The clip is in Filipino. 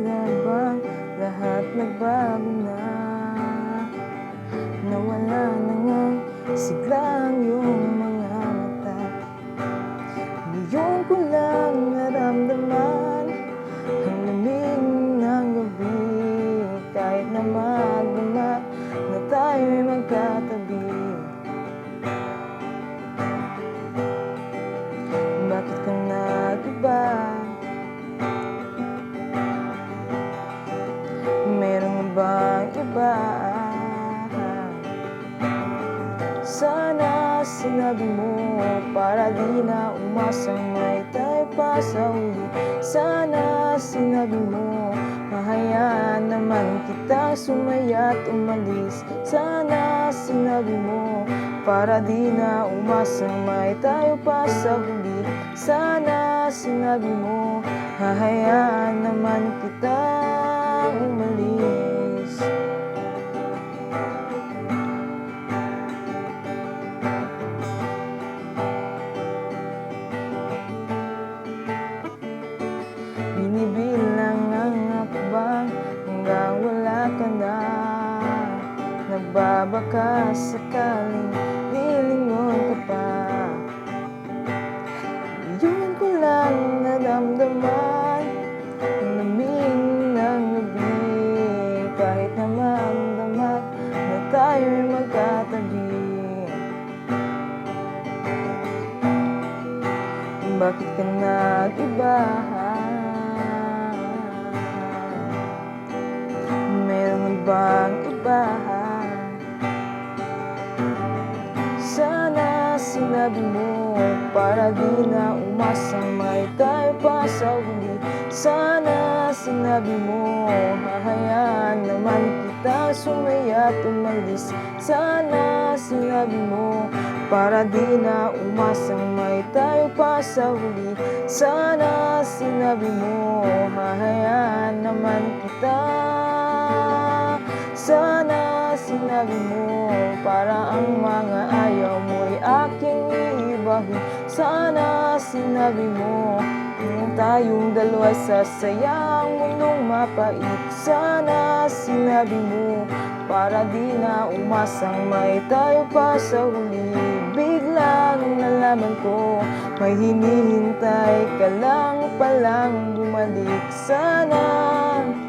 tila bang lahat nagbago na. Nawala na ngang siglang iyong mga mata. Ngayon ko lang naramdaman ang lamig ng gabi. Kahit na magdamag na tayo'y magkatabi, bakit ka nag-iba? Meron bang iba? Sana sinabi mo para di na umasang may tayo pa sa huli. Sana sinabi mo hahayaan naman kitang sumaya't umalis. Sana sinabi mo para di na umasang may tayo pa sa huli. Sana sinabi mo hahayaan naman kitang umalis. Binibilang ang hakbang hanggang wala ka na. Nagbabaka sakaling lilingon ka pa. Ngayon ko lang naramdaman ang lamig ng gabi. Kahit na magdamag na tayo'y magkatabi, bakit ka nag-iba? Meron bang iba? Sana sinabi mo para di na umasang may tayo pa sa huli. Sana sinabi mo hahayaan naman kitang sumaya't umalis. Sana sinabi mo para di na umasang may tayo pa sa huli. Sana sinabi mo hahayaan naman kita. Sana sinabi mo para ang mga ayaw mo'y aking iibahin. Sana sinabi mo tayong dalawa sa sayang mundong mapait. Sana sinabi mo para di na umasang may tayo pa sa huli. Biglang nalaman ko may hinihintay ka lang palang bumalik. Sana